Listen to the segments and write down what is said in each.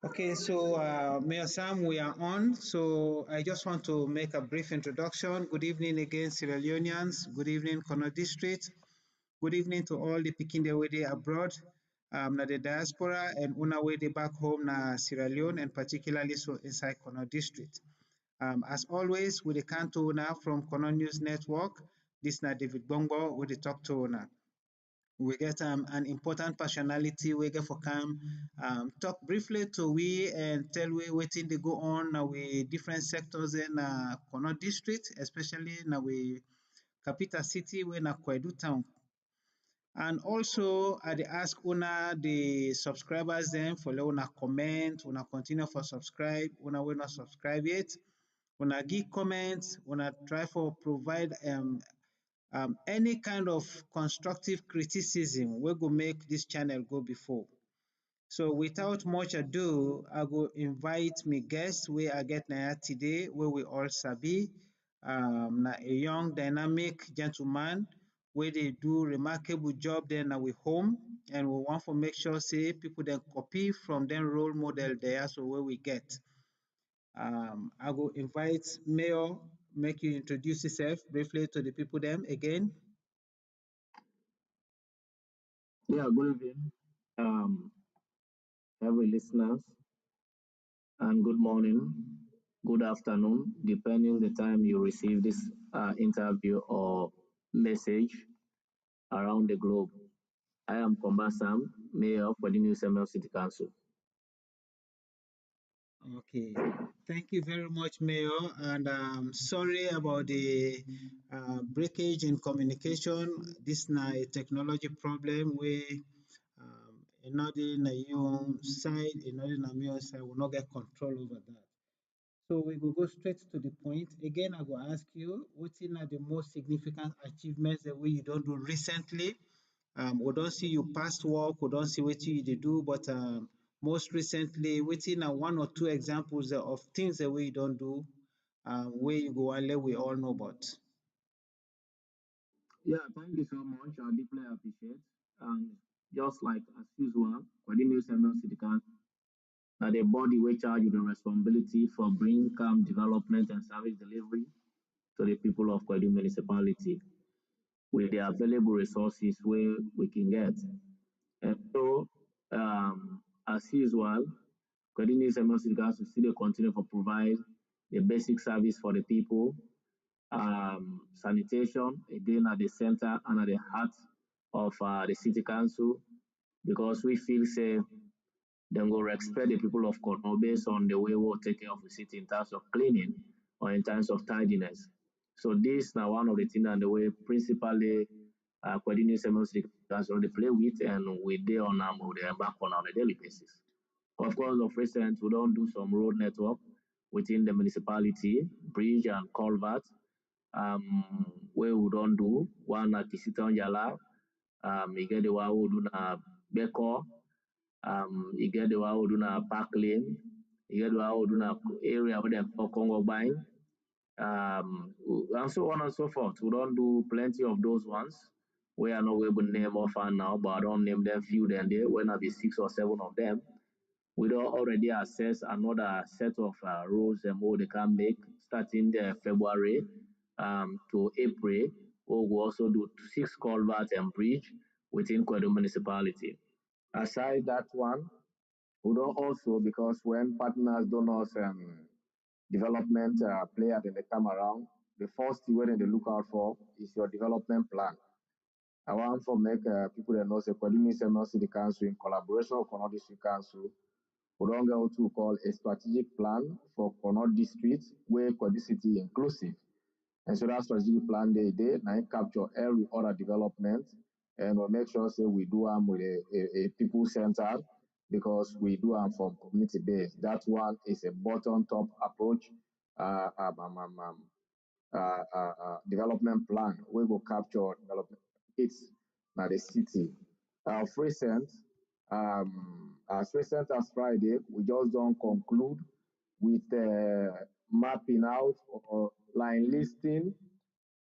Okay, so Mayor Sam, we are on. So I just want to make a brief introduction. Good evening again, Sierra Leoneans. Good evening, Kono District. Good evening to all the Pikinde Wede abroad, na the diaspora, and una Wede back home na Sierra Leone, and particularly so inside Kono District. As always, we the Kanto una from Kono News Network. This na David Bongo with the talk to una. We get an important personality we get for come talk briefly to we and tell we waiting they go on now we different sectors in Kono district, especially now we capital city we na Kwedu town. And also I dey ask una the subscribers then for let una comment, una continue for subscribe, una will not subscribe yet. Una give comments, una try for provide any kind of constructive criticism we go make this channel go before. So without much ado, I go invite me guest wey I get na today, wey we all sabi. Na a young dynamic gentleman wey dey do remarkable job there na we home, and we want to make sure say people dem copy from dem role model there so wey we get. I go invite Mayor, make you introduce yourself briefly to the people them again. Yeah, good evening, um, every listeners, and good morning, good afternoon, depending the time you receive this interview or message around the globe. I am Komba Sam, Mayor for the New Samuel City Council. Okay. Thank you very much, Mayor. And sorry about the breakage in communication. This is a technology problem where another in a young side, another in a male side will not get control over that. So we will go straight to the point. Again, I will ask you, what are the most significant achievements that we you don't do recently? We don't see you past work, we don't see what you dey do, but most recently, wetin na one or two examples of things that we don't do, where you go and let we all know about. Yeah, thank you so much. I deeply appreciate. And just like as usual, for the New Samuel City Council, that the body will charge with the responsibility for bring calm development and service delivery to the people of Kwedu municipality with the available resources where we can get. And so, as usual, Coordinating Emergency Council still continue to provide the basic service for the people, sanitation, again at the center and at the heart of the city council, because we feel say they will respect the people of Kono based on the way we'll take care of the city in terms of cleaning or in terms of tidiness. So this now one of the things and the way principally coordinating city council they play with and we dey on we embark on a daily basis. Of course, of recent, we don't do some road network within the municipality, bridge and culvert, where we don't do one at Kisiton Jala, you get the one we do na Beko, you get the one we do na Park Lane, you get the one we do na area where they call Congo Bine, and so on and so forth. We don't do plenty of those ones. We are not able to name off and now, but I don't name them few then there, when I be 6 or 7 of them we don't already assess another set of rules and what they can make starting February to April. We will also do 6 culverts and bridge within Kwedu municipality. Aside that one, we don't also because when partners don't us development player then they come around, the first thing when they look out for is your development plan. I want to make people that know say Kwedu City Council in collaboration with Kono District Council we don't get what we call a strategic plan for Connaught District, where Kwadi City inclusive. And so that strategic plan they now capture every other development and we make sure say we do them with a people center because we do them from community base. That one is a bottom top approach development plan. We will capture development it's now the city. Of recent, as recent as Friday, we just don't conclude with mapping out or line listing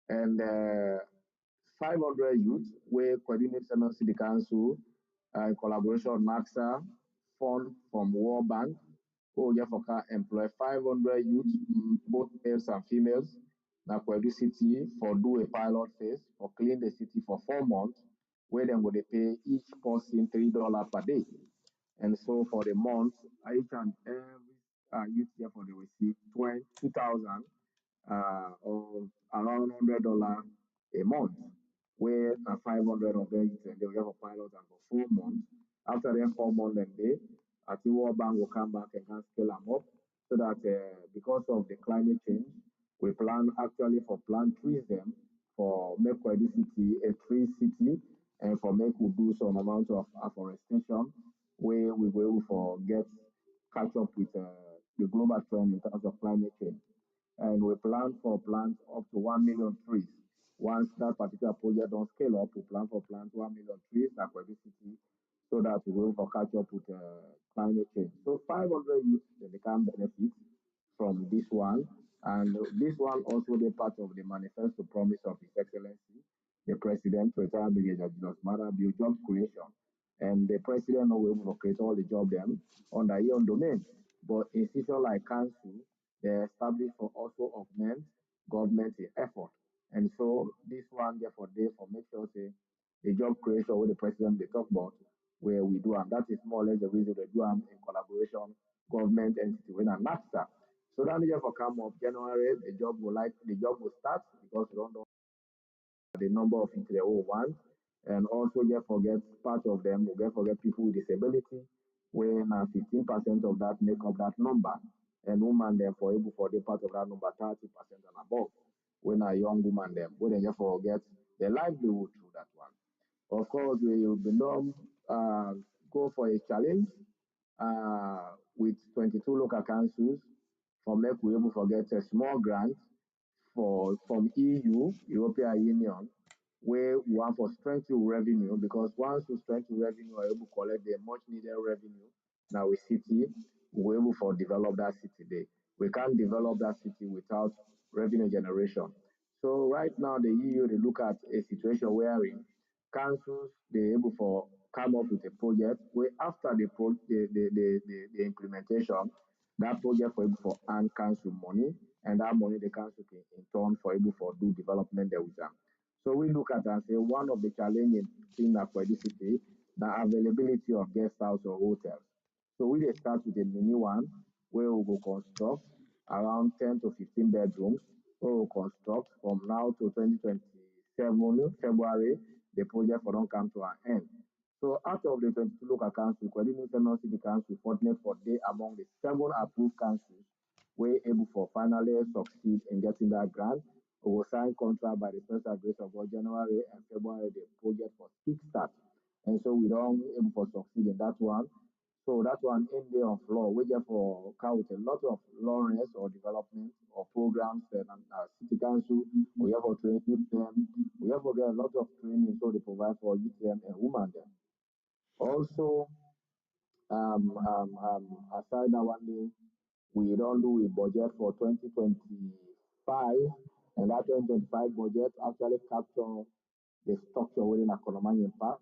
and 500 youth where coordinate City Council in collaboration with NAXA fund from World Bank Oyafoka employ 500 youth, both males and females, na Kwedu City for do a pilot phase for clean the city for 4 months, where them go they pay each person $3 per day. And so for the month, each and every youth here for they receive 2,000 or around $100 a month, where 500 of them they will have a pilot and for 4 months. After them 4 months, then I think World Bank will come back and can scale them up so that because of the climate change, we plan actually for plant trees them for make Kwedu City a tree city and for make we do some amount of afforestation where we will able for get catch up with the global trend in terms of climate change. And we plan for plant up to 1 million trees. Once that particular project don't scale up, we plan for plant 1 million trees at Kwedu City so that we will for catch up with climate change. So 500 youth they can benefit from this one. And this one also the part of the manifesto promise of His Excellency, the President, retired Brigadier Julius Mara, build job creation. And the President will able to create all the job them under his own domain. But institutions like council, they established for also augment government effort. And so this one therefore they for make sure say the job creation with the president they talk about where we do and that is more or less the reason they do them in collaboration government entity with an NAFTA. So that just for come up January, the job will start because we don't know the number of it they all want. And also just forget part of them, we get forget people with disability, where now 15% of that make up that number. And woman them for able for the part of that number 30% and above. When a young woman them, when they just forget their livelihood through that one. Of course, we will be done, go for a challenge with 22 local councils for make we able to get a small grant for from EU, European Union, where we want for strengthen revenue because once we strengthen revenue, we're able to collect the much needed revenue now with city, we're able to develop that city there. We can't develop that city without revenue generation. So right now the EU they look at a situation wherein councils they able for come up with a project where after the implementation, that project for able for earn council money and that money the council can in turn for able for do development there with them. So we look at and say one of the challenging thing for this city, the availability of guest house or hotels. So we dey start with a mini one where we go construct around 10 to 15 bedrooms wey we go construct from now to 2027 February, the project for don come to an end. So out of the 22 local council, Kwedu North City Council fortunate for dey among the 7 approved councils wey able for finally succeed in getting that grant. We will sign contract by the special grace of God January and February the project for kickstart. And so we don't able for succeed in that one. So that one in there of law, we get for count a lot of lawrence or development or programs and city council, we have for training them, we have for get a lot of training so they provide for youth them and women them. Also, aside that one day, we don't do a budget for 2025, and that 2025 budget actually capture the structure within economic impact.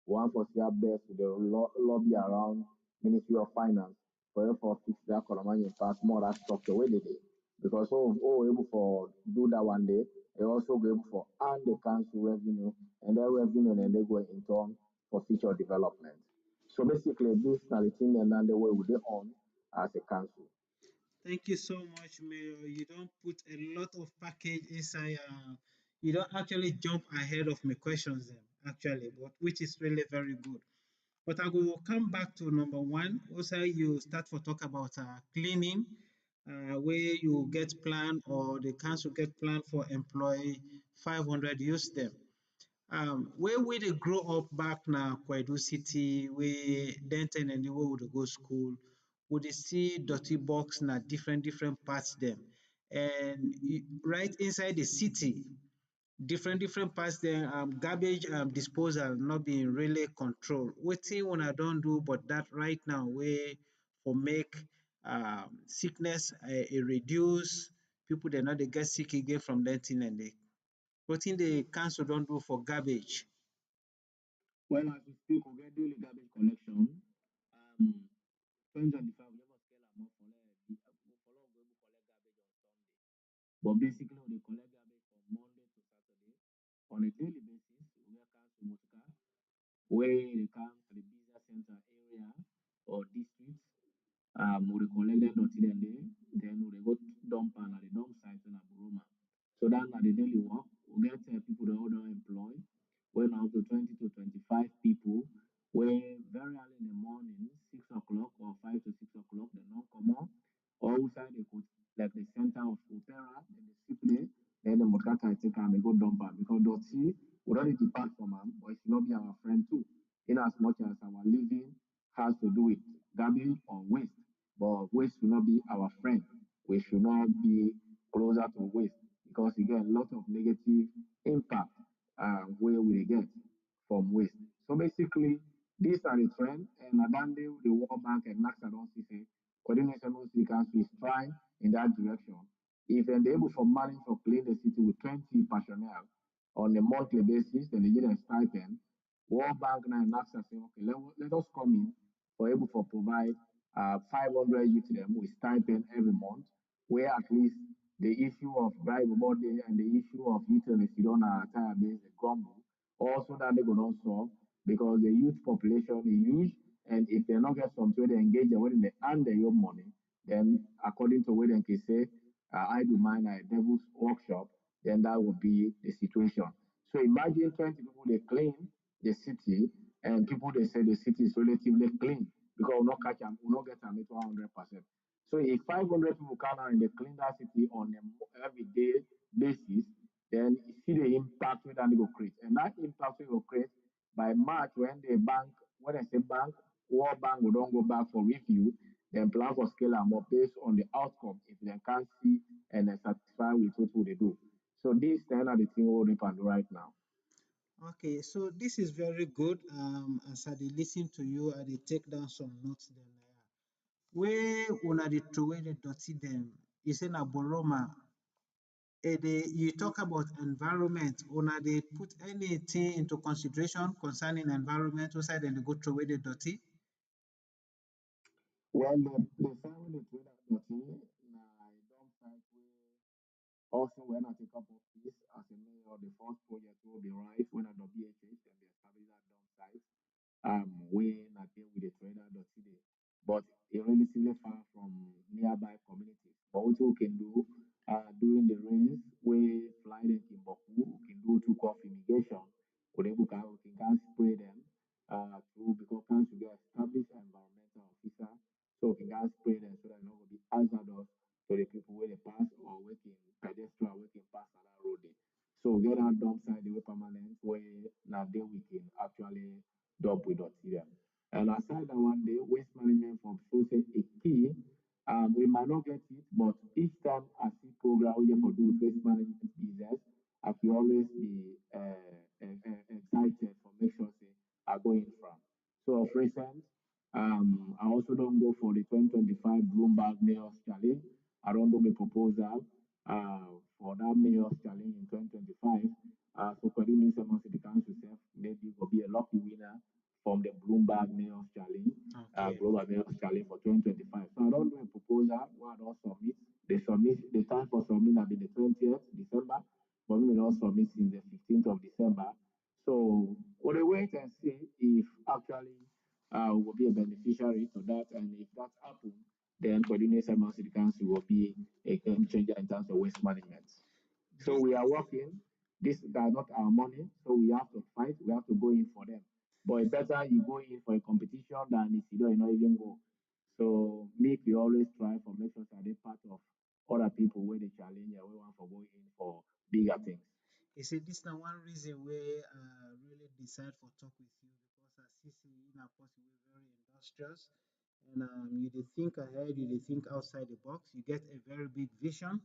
One for CR best with the lobby around Ministry of Finance for fix that economic impact more that structure where they did. Because able for do that one day, they also be able for earn the council revenue and their revenue and then they go in turn for future development. So basically this is the thing and then the way we dey on as a council. Thank you so much, Mayor. You don't put a lot of package inside. You don't actually jump ahead of my questions, then, actually, but which is really very good. But I will come back to number one. Also, you start for talk about cleaning, where you get plan or the council get plan for employee 500 use them. Where we dey grow up back na Kwedu City, where Denton and the way we dey go school, we dey see dirty box na different parts them. And right inside the city, different parts there, garbage disposal not being really controlled. Wetin una don do but that right now wey for make sickness reduce, people dey not dey get sick again from that thing and they wetin the council don do for garbage. Well, as we speak, we get daily garbage collection. Um, 2025, we never scale am up center area or district. We dey collect dem dirty dem there, then we dey go dump am at the dump site in Aburoma. So dat na the daily work. We get people wey we don employ wey na up to 20 to 25 people wey very early in the morning, 6 o'clock or 5 to 6 o'clock, dem don comot or outside like the center of Opera, dem dey sweep there, then dem waka carry take am dey go dump am because dirty we don dey depart from am but e should not be our friend too. In as much as our living has to do with garbage or waste, but waste should not be our friend. We should not be closer to waste because e get a lot of negative impact wey we dey get from waste. So basically, these are the trend and na dat day the World Bank and NAFTA don see say coordination city council is trying in that direction. If dem dey able for manage to clean the city with 20 personnel on a monthly basis, then they give them stipend. World Bank now and NAFTA say, okay, let us come in for able to provide 500 youth to them with stipend every month, where at least the issue of bribe body and the issue of utility don't tire base the crumble. Also that they go not solve because the youth population is huge and if they not get something they engage when they earn their own money, then according to what they can say, I do mine a devil's workshop, then that would be the situation. So imagine 20 people they clean the city and people they say the city is relatively clean because we not catch them, we not get them into 100%. So if 500 people come out and they clean that city on a everyday basis, then you see the impact that they go create. And that impact will create by March when I say bank, World Bank will don't go back for review, then plan for scale and more based on the outcome if they can't see and they satisfy with what they do. So these ten are the thing we'll do right now. Okay, so this is very good. As I dey listen to you, I dey take down some notes then. Where una dey throway the dirty them, you say na Boroma. You talk about environment. Una dey put anything into consideration concerning environment outside and they go throw away the dirty? Well, the side wey dey throw that dirty na a dump site wey also when I take up office as a mayor, the first project will be right when I WHH and they establish that dump site. When I deal with the trader today, but it relatively far from nearby communities. But what we can do during the rains, we fly them in Boku, we can do to call fumigation. We can spray them through because council get established environmental officer, so we can spray them so that it not going to be hazardous to the people where they pass or working pedestrian working pass on that road. There. So we get our dump site the way permanent where now day we can actually dump with them. And aside that one day, waste management from process is key. We might not get it, but each time I see program we for do with waste management business, I will always be excited for make sure say I go in front. So of recent, I also don't go for the 2025 Bloomberg Mayor's Challenge. I don't do the proposal for that Mayor's Challenge in 2025. So coordinating some city council self, maybe will be a lucky winner from the Bloomberg Mayor's Challenge, Okay. Global Mayor's Challenge for 2025. So I don't do a proposal, what I don't submit. The time for submit will be the 20th December, but we will not submit since the 15th of December. So we'll wait and see if actually will be a beneficiary to that, and if that happens, then coordination city council will be a game changer in terms of waste management. So This, we are working. These are not our money, so we have to fight. We have to go in for them. But it's better you go in for a competition than if you don't even go. So make we always try for make sure that they part of other people where they challenge and we want for going in for bigger things. you see, this is one reason where I really decide for talk with you because I see in a person very industrious and you dey think ahead, you dey think outside the box, you get a very big vision.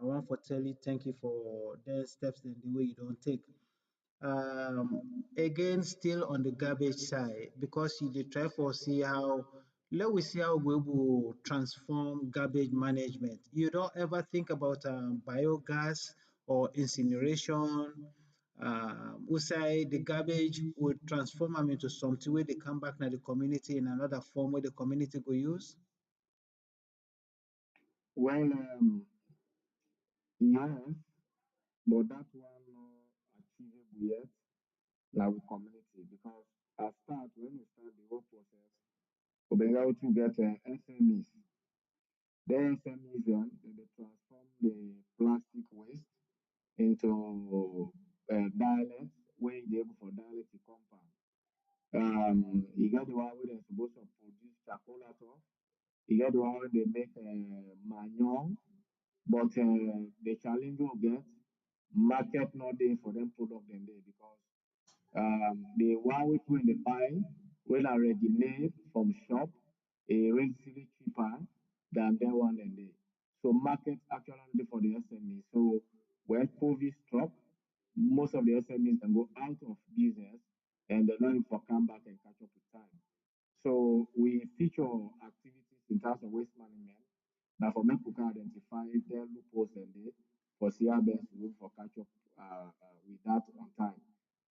I want to tell you thank you for the steps and the way you don't take. Again, still on the garbage side, because you dey try for see how, let we see how we will transform garbage management. You don't ever think about biogas or incineration. We say the garbage would transform them into something where they come back to the community in another form where the community go use. Well, yes, but that one achievable yet, like with community, because I start when we start the whole process. we been able to get SMEs. The SMEs they transform the plastic waste into dialects where they able for dialect to compound. You get the one where they're supposed to produce charcoal at all. You get the one where they make manure, but the challenge will get market not there for them product them there because the one we put in the buy when already made from shop is relatively cheaper than the one in there. So market actually only for the SME. So when COVID struck, most of the SMEs can go out of business and they're not for come back and catch up with time. So we feature activities in terms of waste management. Now for make we can identify their loopholes and they for see how best we will for catch up with that on time.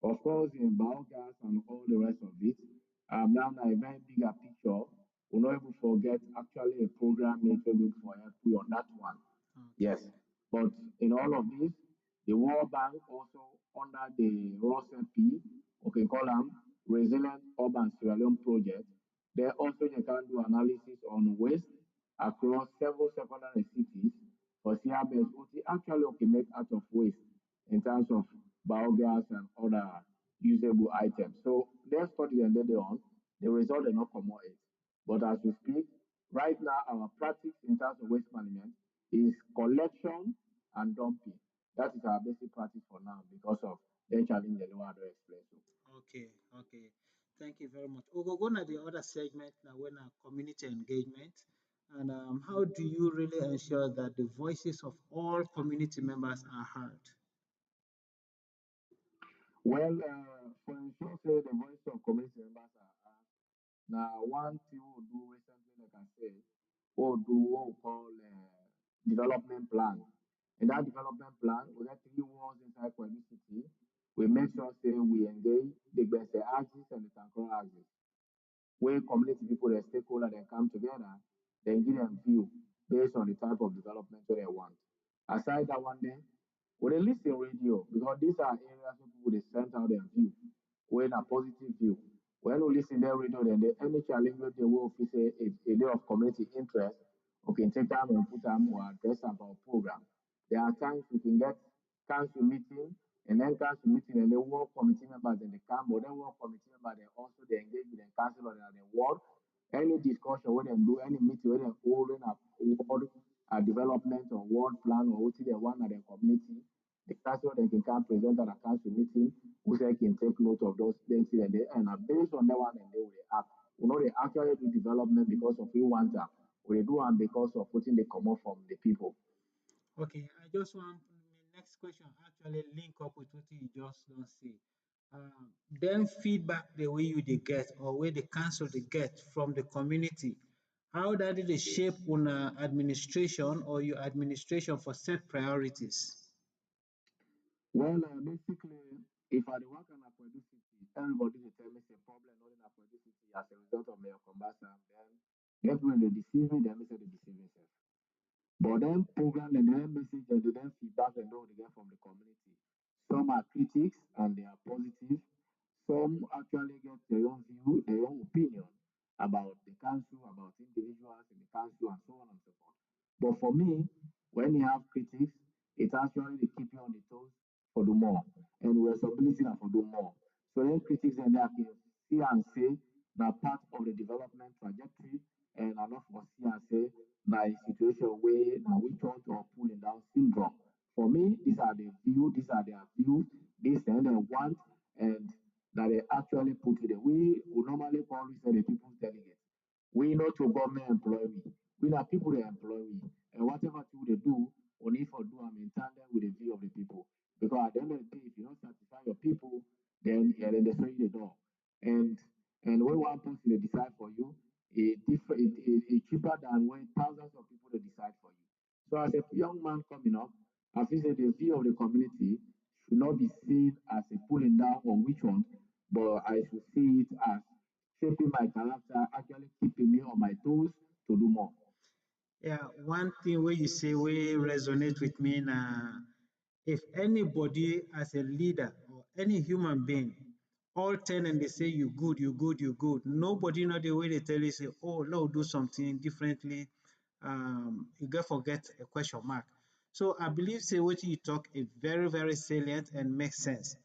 Of course, in biogas and all the rest of it, now a very bigger picture. We're not able to forget actually a program made to look for help you on that one. Okay. Yes, but in all of this, the World Bank also under the ROSMP, okay, call them Resilient Urban Sierra Leone Project, they also they can do analysis on waste across several secondary cities for CRBS what actually okay make out of waste in terms of biogas and other usable items. So their study and they on, the result they not come out it. But as we speak, right now our practice in terms of waste management is collection and dumping. That is our basic practice for now because of the challenge the lower express. Okay, okay. Thank you very much. We'll go to the other segment now when community engagement. And how do you really ensure that the voices of all community members are heard? Well, for ensure say the voice of community members are heard, now one thing we'll do recently, like I said, we'll do what we call development plan. In that development plan, we get three walls inside Kwemi City. We make sure say we engage the best axis and the Tankoro axis. Where community people, the stakeholder, they come together, then give them view based on the type of development that they want. Aside that one, then we dey listen radio because these are areas where people they send out their view, when a positive view. When we listen their radio, then the any challenge where they will say a day of community interest, we can take time and put them or address them our program. There are times we can get council meeting and then council meeting and the work committee members in the camp, but then work committee members they also they engage with the council and the ward. Any discussion when they do any meeting when they holding a ward development or ward plan or what they want at the community, the council then can come present at a council meeting, who say can take note of those things and they and based on that one and they will act. You know they actually do development because of we want that. We do and because of putting the common from the people. Okay, I just want my next question actually link up with what you just don't say. Then feedback the way you they get or where the council they get from the community. How that did it shape on administration or your administration for set priorities? Well, basically, if I dey work on Akwedu City, everybody dey tell me say problem not in Akwedu City as a result of Mayor Kombasa, then get when they deceive me, then me say they deceive themselves. But then program and then message and then feedback and all they get from the community. Some are critics and they are positive. Some actually get their own view, their own opinion about the council, about individuals in the council, and so on and so forth. But for me, when you have critics, it actually they keep you on the toes for do more, and responsibility na for do more. So then critics and they can see and say now part of the development trajectory, and I not for see and say now a situation where now we turn to pulling down syndrome. For me, these are the view, these are their views, this and they want, and that they actually put it. We normally call this the people's delegates. We not to government employee. We are people they employ we. And whatever thing they do, only for do I'm in tandem with the view of the people. Because at the end of the day, if you don't satisfy your people, then yeah, then they show you the door. And and when one person they decide for you, it cheaper than when thousands of people they decide for you. So as a young man coming up, I feel that the view of the community should not be seen as a pulling down on which one, but I should see it as shaping my character, actually keeping me on my toes to do more. Yeah, one thing where you say we resonate with me now. If anybody as a leader or any human being all 10 and they say you good, you good, you good. Nobody know the way they tell you, say, oh, no, do something differently. You get forget a question mark. So I believe say what you talk is very, very salient and makes sense.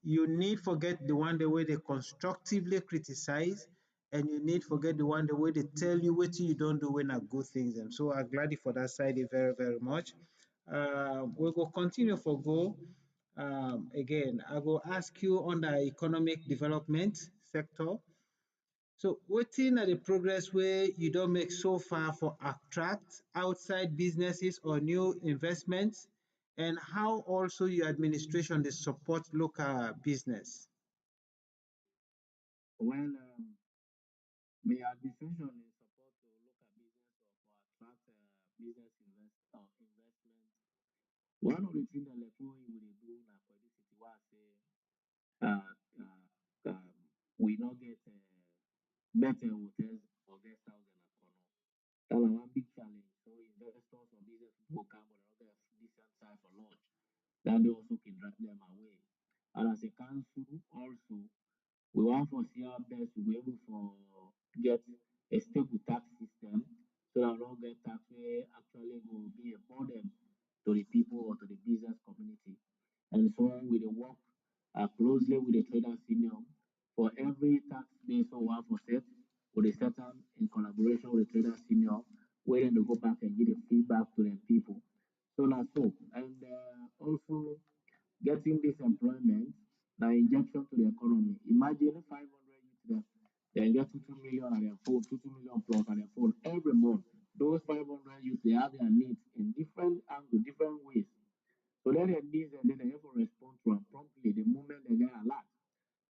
You need forget the one the way they constructively criticize, and you need forget the one the way they tell you what you don't do when are good things. And so I'm glad for that side very, very much. We will continue for go. Again, I will ask you on the economic development sector. So wetin are the progress where you don't make so far for attract outside businesses or new investments, and how also your administration dey support local business? Well, my administration is support to local business or for attract business investment. One of the things that like we dey do na for this city, where I say uh, uh, we not get better hotels or guest house in Akono. That na one big challenge. So investors or business people come, but they not get decent size for launch. That they also can drive them away. And as a council, also we want to see our best to be able for get a stable tax system so that we don't get tax where actually will be a burden to the people or to the business community. And so we dey work closely with the traders union for every tax base we want for set, we dey set am in collaboration with the traders union, where dem dey go back and give the feedback to the people. So na so. And also getting this employment, na injection to the economy. Imagine 500 youth dem, dem get 2 2 million on their phone, 2 2 million plus on their phone every month. Those 500 youth, they have their needs in different angles, different ways. So then their needs, and then they have to respond to them promptly the moment they get alert.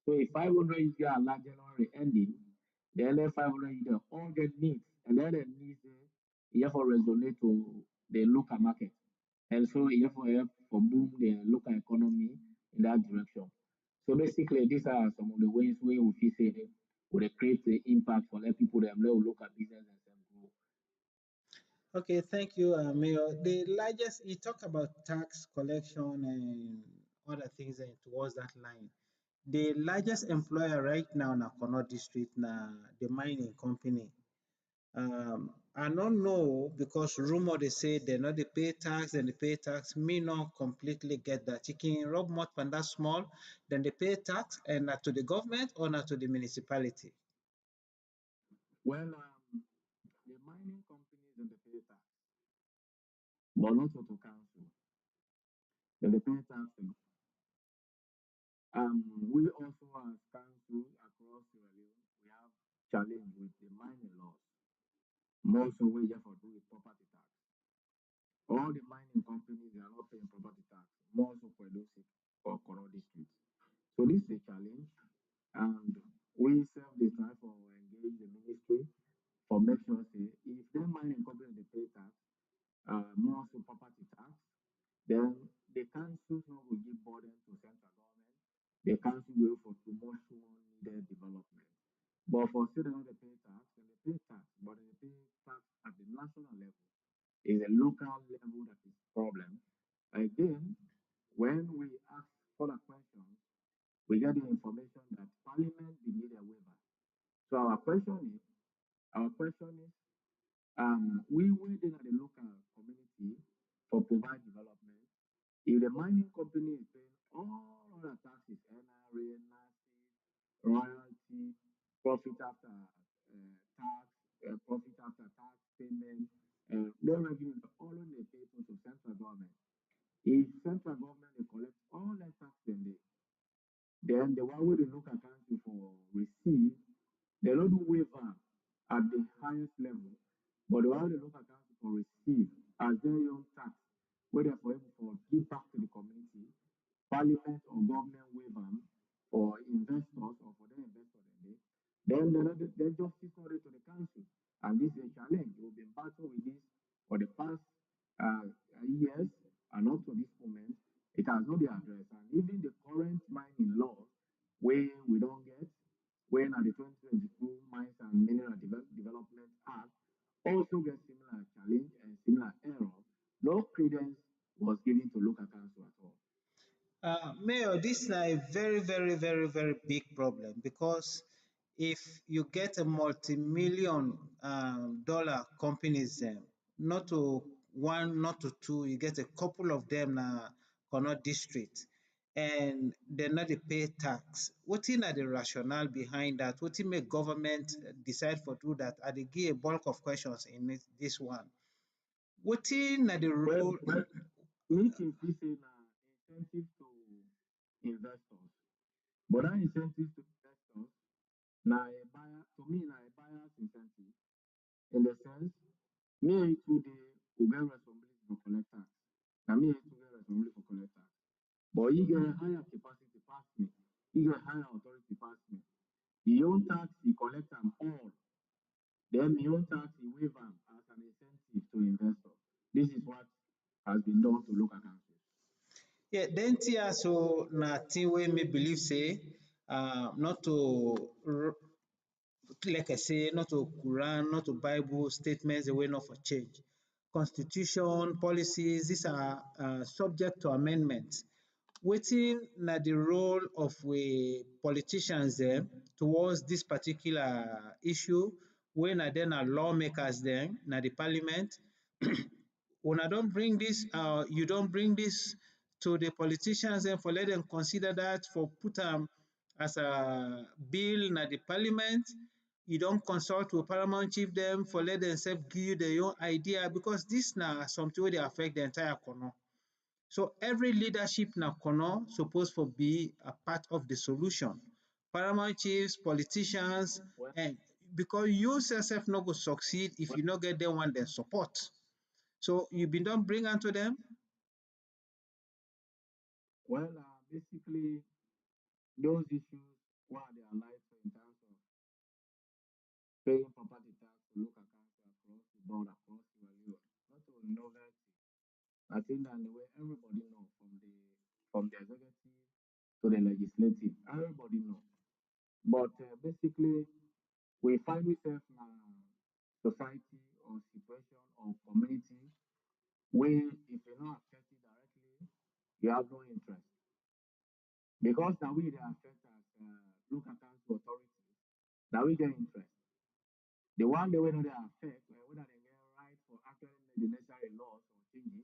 So if 500 youth get alert January ending, then 500 youth all get needs, and then the needs, you have to resonate to the local market. And so you have to help for boom the local economy in that direction. So basically, these are some of the ways where we feel say they would create the impact for let people them let local business and them grow. Okay, thank you, Mayor. The largest, you talk about tax collection and other things and towards that line. The largest employer right now in Akono district na the mining company. I don't know because rumor they say they know they pay tax and they pay tax. Me not completely get that. Chicken rub more than that small, then they pay tax and not to the government or not to the municipality. Well, the mining companies and the pay tax, but not to council. Then the pay tax. We also as council across Sierra Leone, we have challenge with the mining laws. More so we have to do with property tax. All the mining companies they are not paying property tax, more so for those or Koro districts. So this is a challenge, and we self dey try for engage the ministry for make sure say if them mining company they pay tax, more so property tax, then the councils no will give burden to central government. The council will for promotion needed development. But for still they not pay tax, then they pay tax, but they pay tax at the national level. It's a local level that is problem. Again, when we ask for the questions, we get the information that parliament will need a waiver. So our question is, we waiting at the local community for provide development. If the mining company is paying all other taxes, NRA, NACIS, royalty, profit after tax, profit after tax payment, no revenue, all of they pay to central government. If central government they collect all that tax then the one wey dey local council for receive, they don't do waiver at the highest level, but the one wey the local council for receive as their own tax, wey they for able for give back to the community, parliament or government waiver for investors or for their investors then they justice not to the council. And this is a challenge. We've been battling with this for the past years, and up to this moment, it has not been addressed. And even the current mining law, where we don't get, when at the 2022 Mines and Mineral Development Act also get similar challenge and similar error, no credence was given to local council at all. Mayor, Well, this is a very, very, very, very big problem because if you get a multi-million dollar companies, not to one, not to two, you get a couple of them na Connaught district, and they're not dey pay tax. Wetin are the rationale behind that? Wetin make government decide for do that? I dey give a bulk of questions in this one. Wetin are the role? Well, meeting fee say na incentive to investors. But that incentive to investors na a buyer to me na a buyer's incentive in the sense me and you today go get responsibility for collect tax. Na me and you get responsibility for collect tax. But he get higher capacity pass me. He get higher authority pass me. He own tax, he collect am all. Then he own tax, he waive am as an incentive to investors. This is what has been done to local councils. Yeah, then tia so na thing wey me believe say not to like I say, not to Quran, not to Bible statements, the way not for change. Constitution, policies, these are subject to amendments. Wetin na the role of we politicians dem towards this particular issue wey na dem na lawmakers dem na the parliament. Una don bring this, you don bring this to the politicians and for let them consider that, for put am as a bill na the parliament. You don consult with paramount chief dem for let them sef give you their own idea, because this na something wey dey affect the entire Connaught. So every leadership na Connaught suppose for be a part of the solution. Paramount chiefs, politicians, Well, and because you yourself no go succeed if you no get them one dem support. So you been don bring am to them? well, basically, those issues what they are like in terms of paying property tax to local council across the board, across the value, not a novelty. I think that the way everybody know from the executive to the legislative, everybody know. But basically, we find ourselves in a society or situation or community where if you're not affected directly, you have no interest. Because now we they affect as local council authority, now we get interest. The one they will not affect, whether they get right for actually make the necessary laws or changes,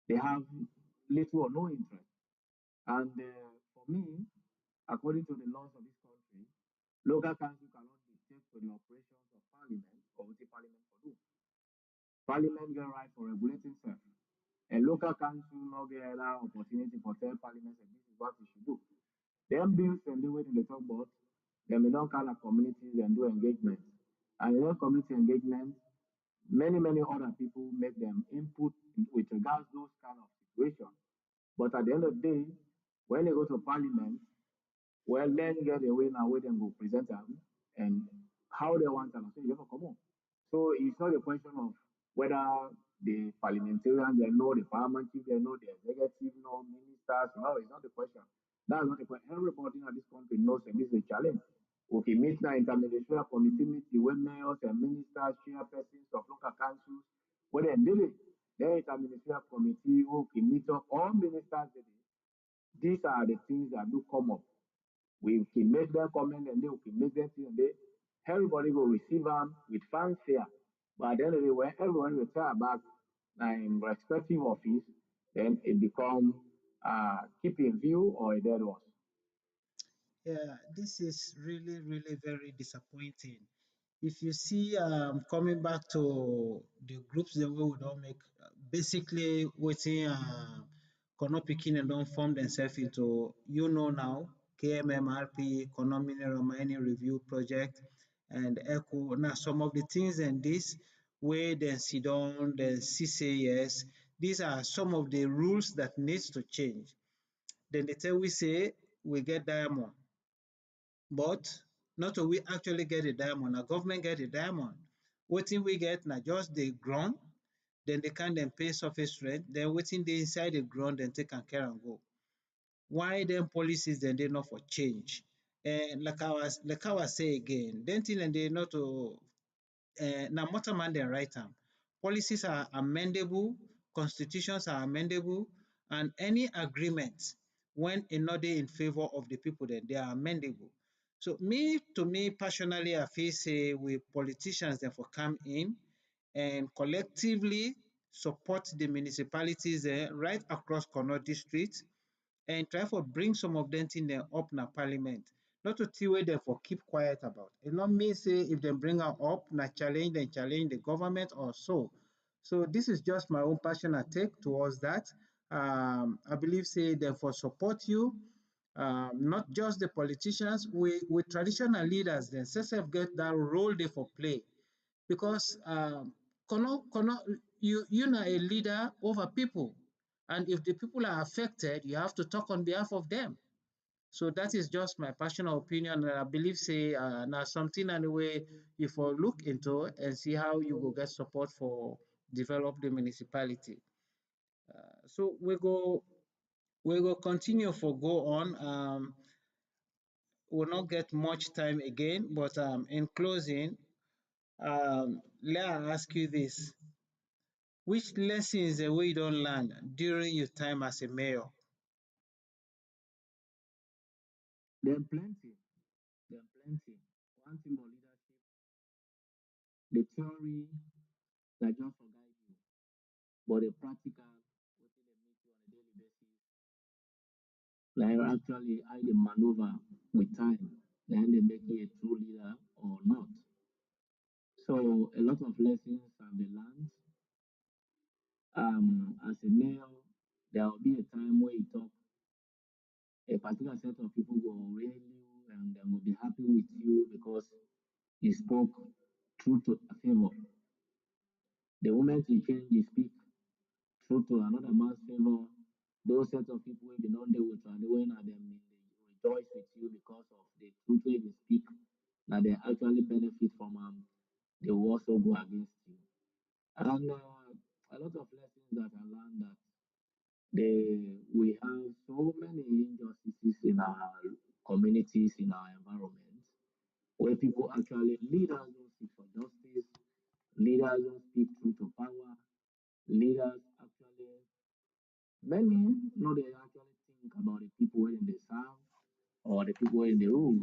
they have little or no interest. And for me, according to the laws of this country, local council cannot dictate to the operations of parliament or what the parliament for do. Parliament get right for regulating self. And local council no get any opportunity for tell parliament that this is what we should do. Them bills and the way they talk about, them may not kind of communities and do engagement. And in that community engagement, many other people make them input with regards to those kind of situations. But at the end of the day, when they go to parliament, well, then get a way now where them go present them and how they want them. So you never come on. So it's not a question of whether the parliamentarians they know, the parliament chief they know, the executive know, ministers. No, it's not the question. That's not the question. Everybody in this country knows that this is a challenge. Okay, meet now interministerial committee meeting where mayors and ministers, chairpersons of local councils, where they did it. Then interministerial committee, okay, meet up all ministers did it. These are the things that do come up. We can make them comment and then we can make them see and they everybody will receive them with fanfare. But at the end of the day, when everyone retire back in respective office, then it become keep in view or a dead loss. Yeah, this is really, really very disappointing. If you see, coming back to the groups the way we don't make, basically waiting, Kono Pikin and don't form themselves into, you know now, KMMRP, Kono Mineral Mining Review Project, and ECHO. Now, some of the things and this, where then sit down, then CCAS, these are some of the rules that needs to change. Then they tell we say, we get diamond. But not we actually get a diamond, a government get a diamond. Wetin we get na just the ground, then they can then pay surface rent, then wetin dey inside the ground, then take and care and go. Why then policies then they not for change? And like I was say again, then thing and they not to na mortal man then write am. Policies are amendable, constitutions are amendable, and any agreement when e no dey in favour of the people dem, they are amendable. So to me personally, I feel say we politicians dem for come in and collectively support the municipalities right across Connaught district and try for bring some of them thing dem up na parliament. Not to see wey dem for keep quiet about. E no mean say if dem bring am up na challenge dem challenge the government or so. So this is just my own personal take towards that. I believe say dem for support you, not just the politicians, we traditional leaders dem sef get that role dey for play because you na a leader over people, and if the people are affected, you have to talk on behalf of them. So that is just my personal opinion, and I believe say na something anyway you for look into and see how you go get support for develop the municipality. So we go continue for go on. We'll not get much time again, but in closing, let I ask you this: which lessons wey you don learn during your time as a mayor? Then plenty, then plenty. One thing about leadership, the theory that just for guide you, but the practical, what they meet you on a daily basis, like actually how they maneuver with time, then they make you a true leader or not. So a lot of lessons have been learned. As a mayor, there will be a time where you talk, a particular set of people will rail you and they will be happy with you because you spoke true to a favor. The moment you change, you speak true to another man's favor, those set of people will be known they will try to win at them, they rejoice with you because of the truth way they speak, that they actually benefit from they will also go against you. And a lot of lessons that I learned that we have so many injustices in our communities, in our environment, where people actually leaders don't seek for justice, leaders don't speak truth to power, leaders actually many no they actually think about the people when they serve or the people when they rule.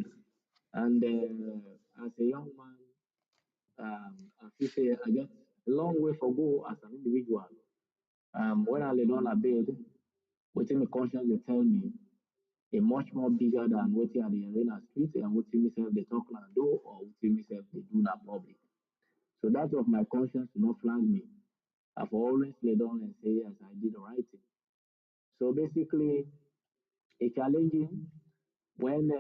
And as a young man, I feel say I get a long way for go as an individual. When I lay down a bed, within the conscience they tell me a much more bigger than what are the arena street and what myself they talk and do or what myself they do in public. So that of my conscience will not flag me. I've always lay down and say yes, I did the right thing. So basically, a challenging when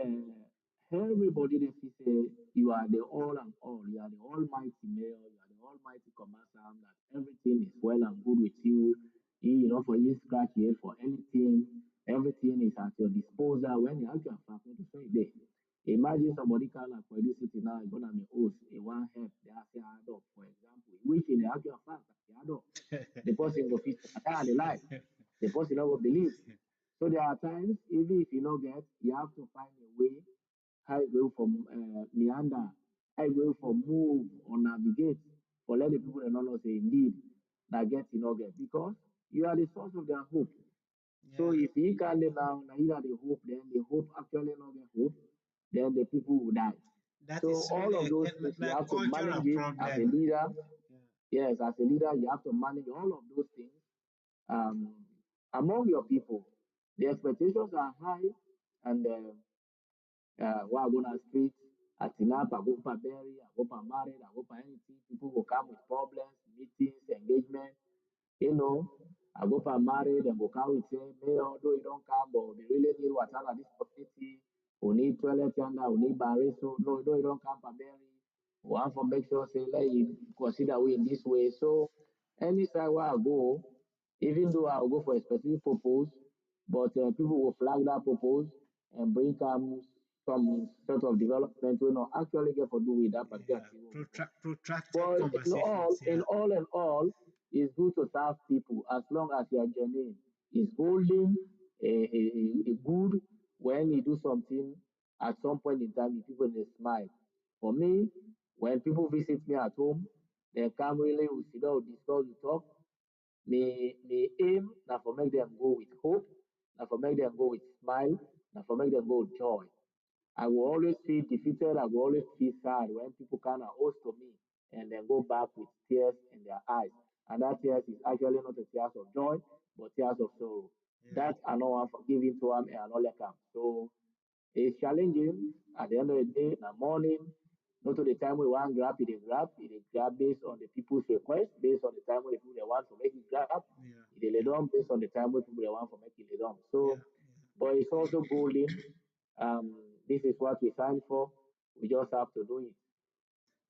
everybody they feel say you are the all and all, you are the almighty mayor, you are the almighty commander, that everything is well and good with you. You know, for you scratch here for anything, everything is at your disposal. When you actually have to say there. Imagine somebody can like produce it now, gonna be host, a one help, they have to add up, for example, which in the actual fact, they add up. The person will fit the life. The person will believe. So there are times, even if you don't get, you have to find a way how you go from meander, how you go from move or navigate, or let the people that don't know say indeed that get you not get because you are the source of their hope. So Yeah, if you can't live now, now you are the hope, then the hope actually not get hope, then the people will die. that So is all really of those things you a have to cultural manage it as a problem. leader. Yeah. Yes, as a leader, you have to manage all of those things um, among your people. The expectations are high, and while going on street, at Tinap, I go for berry, I go for married, I go for anything. People will come with problems, meetings, engagement. You know, I go for married and go come with say, Mayor, although you don't come, but we really need water at this community. We need toilet yonder, we need barrier. So no, though you don't come for berry. We want to make sure say let you consider we in this way. So any side where I go, even though I'll go for a specific purpose, but people will flag that purpose and bring some sort of development we not actually get to do with that particular Yeah, thing we want. protracted But conversations. Yeah, in all, it's good to serve people as long as you are genuine. It's holding a good when you do something at some point in time, you people they smile. For me, when people visit me at home, they come really, we sit down, we discuss, we talk. Me aim now for make them go with hope. na for make them go with smile, na for make them go with joy. I will always feel defeated. I will always feel sad when people kind of host to me and then go back with tears in their eyes. And that tears is actually not a tears of joy, but tears of sorrow. Yeah. That I know I'm forgiving to him and all like that. So it's challenging at the end of the day, in the morning, not to the time we want grab, it is grab based on the people's request, based on the time when the people they want to make it grab, Yeah. it is lay Yeah. down based on the time when people they want to make it lay down. So, Yeah. but it's also golden. Um, this is what we signed for. We just have to do it.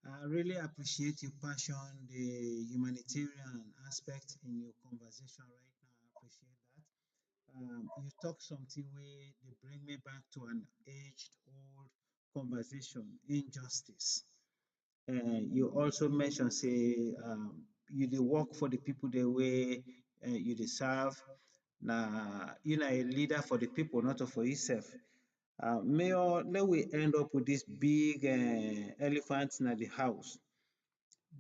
I really appreciate your passion, the humanitarian aspect in your conversation right now. I appreciate that. You talk something where they bring me back to an aged old conversation, injustice. You also mentioned say you dey work for the people the way you dey serve. Na you na a leader for the people, not for yourself. Mayor, let we end up with this big elephant in the house.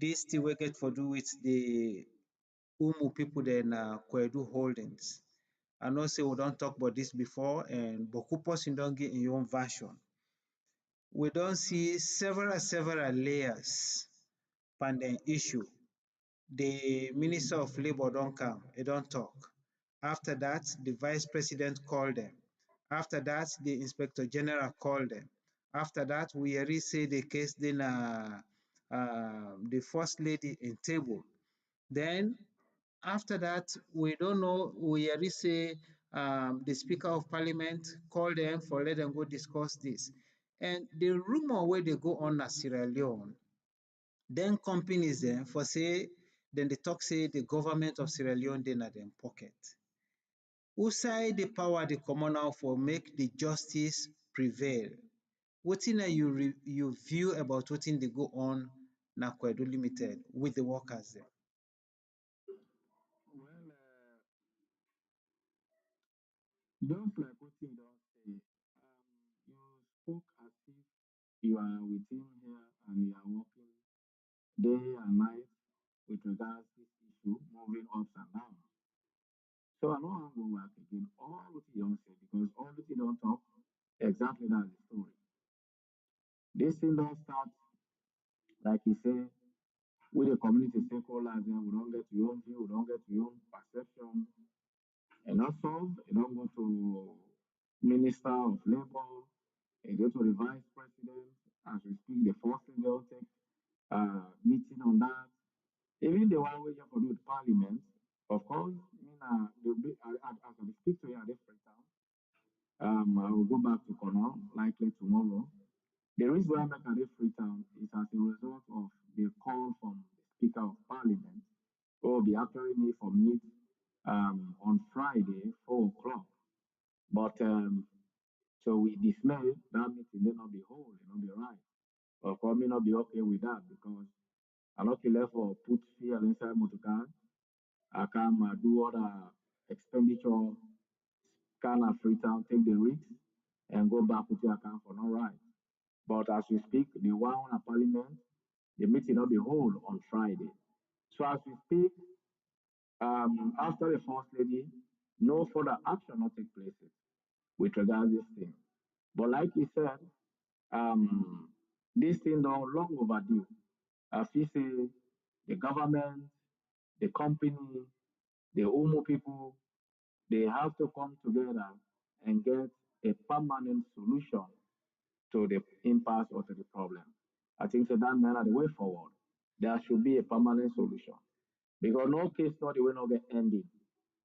This thing we get for do with the Umu people then Kwedu Holdings. I know say we don't talk about this before, and Boku person don't get in your own version. We don't see several layers on the issue. The Minister of Labour don't come, he don't talk. After that, the Vice President called them. After that, the Inspector General called them. After that, we already say the case then the First Lady in table. Then after that, we don't know, we already say the Speaker of Parliament called them for let them go discuss this. And the rumor where they go on at Sierra Leone, then companies dem for say dem dey talk say the government of Sierra Leone dey na dem pocket. Who side the power dey comot now for make the justice prevail? Wetin na you view about wetin dey go on na Kwedu Limited with the workers dem? Well, just like what you don't say, you spoke as if you are within here and you are working day and night with regards to this issue, moving ups and downs. So I know I'm going back again. All what you don't say, because all what you don't talk, exactly that's the story. This thing don't start, like you say, with the community stakeholders, then we don't get your own view, we don't get your own perception. And also, you don't go to Minister of Labor, you go to the Vice President, as we speak, the first thing they'll take meeting on that. Even the one we just for do with Parliament, of course, as I speak to you at this free time, I will go back to Connor likely tomorrow. The reason why I make a day free time is as a result of the call from the Speaker of Parliament, who will be actually need for meet on Friday, 4 o'clock. But so we dismay that meeting may not be whole, it not be right. Of course, may not be okay with that because I'm not left for put fear inside motor car. I can do other expenditure, kind of free time, take the risk, and go back with your account for no right. But as we speak, the one on Parliament, the meeting will be hold on Friday. So as we speak, after the First Lady, no further action will take place with regards to this thing. But like you said, um, this thing don't long overdue. As you say, the government, the company, the Omo people, they have to come together and get a permanent solution to the impasse or to the problem. I think so that now the way forward. There should be a permanent solution. Because no case study will not get ended.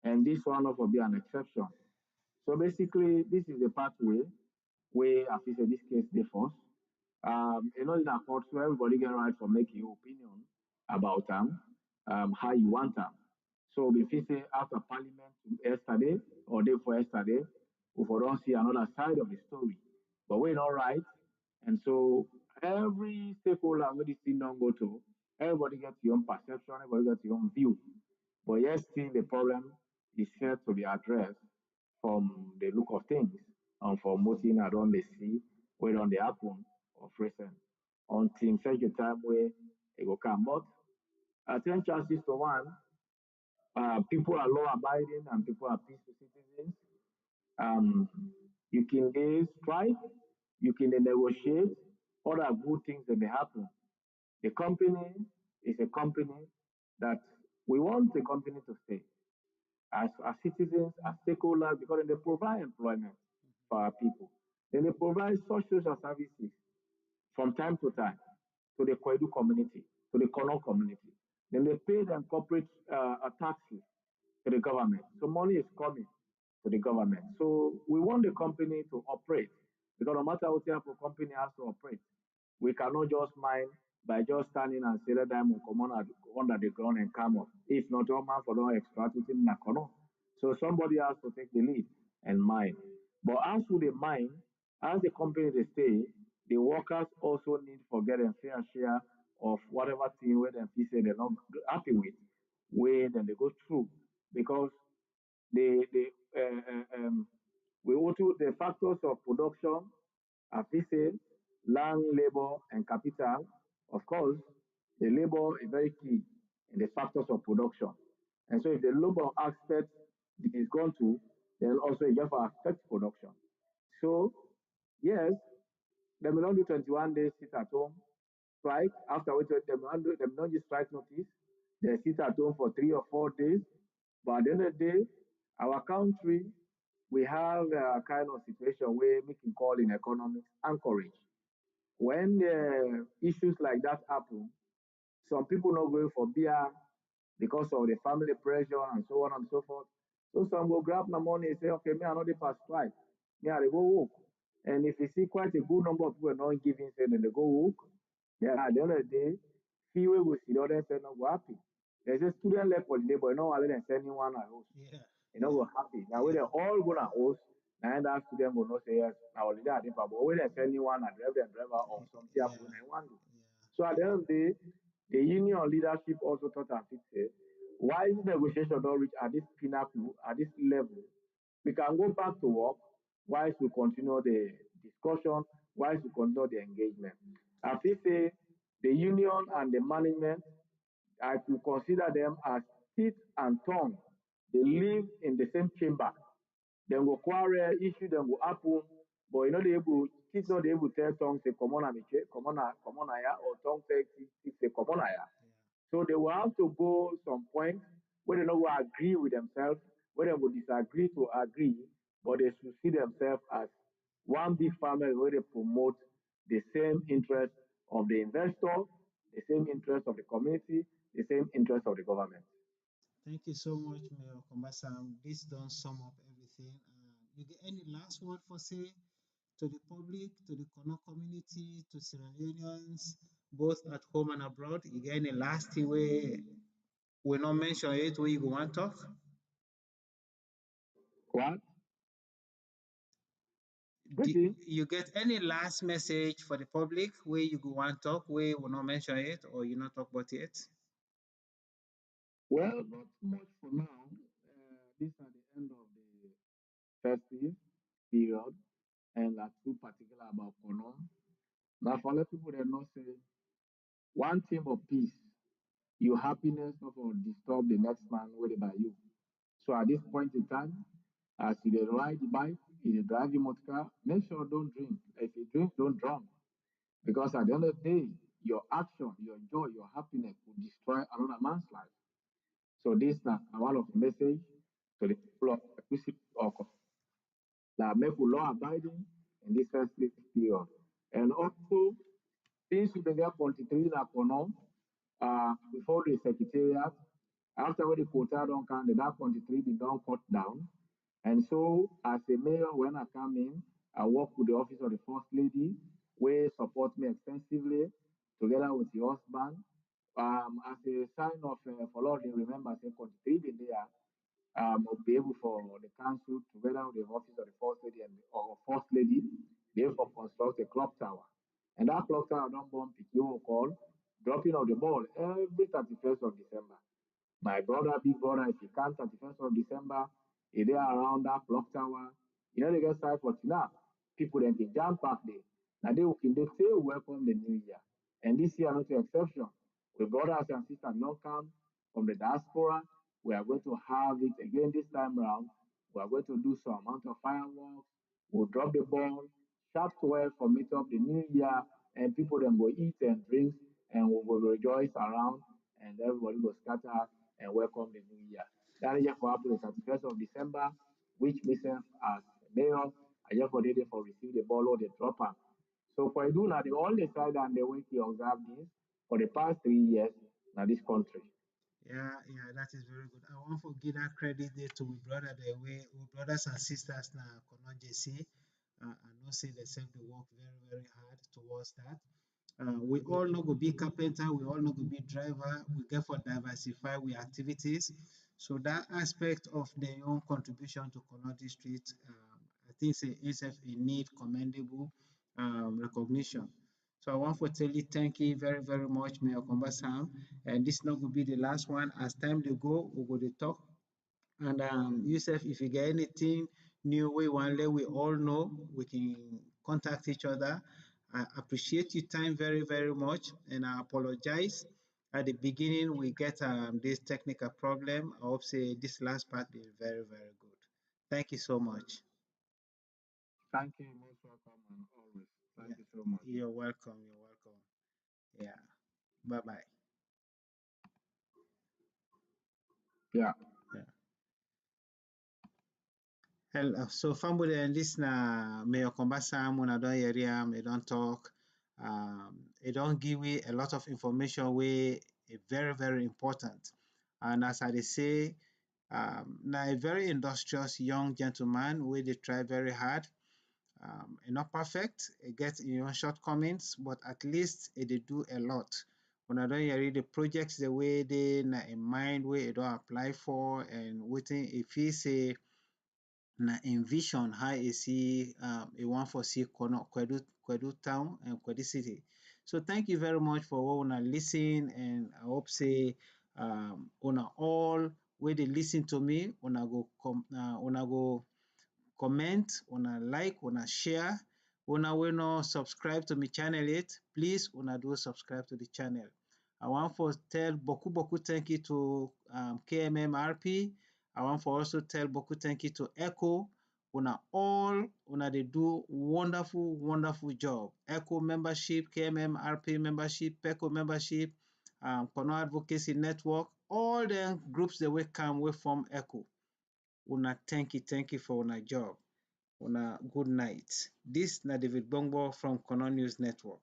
And this one will be an exception. So basically, this is the pathway where I feel say this case differs. In a court, so everybody get right for making your opinion about how you want them. So if you say after Parliament yesterday or day for yesterday, we for don't see another side of the story. But we're not right. And so every stakeholder where this thing don't go to, everybody gets your own perception, everybody gets your own view. But yet still the problem is here to be addressed from the look of things and from what I don't they see where on the happen of recent until such a time where it will come. But I think chances to one, people are law abiding and people are peaceful citizens. Um, you can dey strike, you can dey negotiate, other good things that may happen. The company is a company that we want the company to stay as citizens, as stakeholders, because they provide employment for our people. Then they provide social services from time to time to the Kwedu community, to the Kono community. Then they pay them corporate taxes to the government. So money is coming to the government. So we want the company to operate because no matter what type of company has to operate, we cannot just mine by just standing and say let diamond come on under the ground and come up. If not, all man for don't extract it in Nakono. So somebody has to take the lead and mine. But as with the mine, as the company they stay, the workers also need for get a fair share of whatever thing where them feel say they're not happy with, where then they go through because the we also the factors of production are fixed, land, labor, and capital. Of course, the labor is very key in the factors of production. And so if the labor aspect is gone to, then also it just affect production. So yes, they will not do 21 days sit at home, strike. After which they will not just strike notice. They sit at home for 3 or 4 days. But at the end of the day, our country, we have a kind of situation where we can call in economics anchorage. When issues like that happen, some people not going for beer because of the family pressure and so on and so forth. So some will grab my money and say, okay, me I know the past strike. Me I dey go work. And if you see quite a good number of people not giving, say then they go work, then at the end of the day, few will see the other say no go happy. There's a student left for the day, but no one let them send anyone at host. Yeah, You know go happy. Now when yeah, they all gonna host, now that student will not say yes, now holiday at the but when they send anyone at driver or something yeah, happen, they want to. yeah. So at the end of the day, the union leadership also thought and fit say, why this negotiation don't reach at this pinnacle, at this level, we can go back to work whilst we continue the discussion, whilst we continue the engagement. I feel say the union and the management, I could consider them as teeth and tongue. They live in the same chamber. Dem go quarrel, issue dem go happen, but you no dey able teeth no dey able tell tongue say comot na me comot na ya or tongue tell teeth say comot na ya. So they will have to go some point where they no go agree with themselves, where they will disagree to agree, but they should see themselves as one big family where they promote the same interest of the investor, the same interest of the community, the same interest of the government. Thank you so much, Mayor Kombasam. This don't sum up everything. You get any last word for say to the public, to the Kono community, to Sierra Leoneans, both at home and abroad? You get any last thing where we not mention it where you go and talk? What? Do Wetin? you get any last message for the public where you go and talk where we not mention it or you not talk about it? Well, not much for now. These are the end of the festive period, and like too particular about Kono. Now, for let people that know say one thing of peace, your happiness not for disturb the next man waiting by you. So at this point in time, as you dey ride the bike, you dey drive your motor car, make sure don't drink. If you drink, don't drown. Because at the end of the day, your action, your joy, your happiness will destroy another man's life. So this now one of the message to the people of that make we law abiding in this festive period. And also, since we began 23 na kono, before the secretariat, after when the quota don't count, the that 23 been done cut down. And so, as a mayor, when I come in, I work with the office of the first lady, where support me extensively, together with the husband. As a sign of for Lord, remember, say 23 been there, will be able for the council, together with the office of the first lady and or first lady, be able to construct a clock tower. And that clock tower don't bump PQ call, dropping of the ball every 31st of December. My brother, big brother, if you can 31st of December, if they are around that clock tower, you know they get started for tonight. People then can jump back there. Now they say welcome the new year. And this year not an exception. With brothers and sisters not come from the diaspora, we are going to have it again this time around We are going to do some amount of fireworks. We'll drop the ball sharp 12 for meet up the new year, and people then go eat and drink, and we will rejoice around, and everybody will scatter and welcome the new year. That is just for happen the 31st of December, which myself as mayor, I just got ready for receive the ball or the dropper. So for Iduna, the only side and the way he observed this for the past 3 years in this country. Yeah, yeah, that is very good. I want to give that credit there to we brother the way we brothers and sisters now Kono JC. I know say they self the work very, very hard towards that. We all know go be carpenter, we all know go be driver, we get for diversify we activities. So that aspect of their own contribution to Kono district, I think say is a need commendable recognition. So I want to tell you thank you very, very much, Mayor Komba Sam. And this not going to be the last one. As time to go, we go to talk. And Yusuf, if you get anything new we want let we all know, we can contact each other. I appreciate your time very, very much, and I apologize. At the beginning, we get this technical problem. I hope say this last part is very, very good. Thank you so much. Thank you, most welcome, and always. Yeah, Thank you so much. you're welcome. You're welcome. Yeah. Bye bye. Yeah. Yeah. Hello. So family and listener, may your Sam when I don't hear him, they don't talk. They don't give me a lot of information we very, very important. And as I dey say, now a very industrious young gentleman where they try very hard. Not perfect, it gets shortcomings, but at least it they do a lot. When I don't hear the projects the way they na in mind where it don't apply for and waiting if he say na envision how e see e wan for see Kwedu town and Kwedu city. So thank you very much for what una listen, and I hope say una all wey dey listen to me una go comment, una like, una share. Una wey no subscribe to my channel yet, please una do subscribe to the channel. I want for tell boku thank you to KMMRP. I want for also tell boku thank you to Echo. Una they do wonderful, wonderful job. Echo membership, KMMRP membership, PECO membership, Kono Advocacy Network, all the groups that will come with from Echo. Una thank you for una job. Una good night. This na David Bongbo from Kono News Network.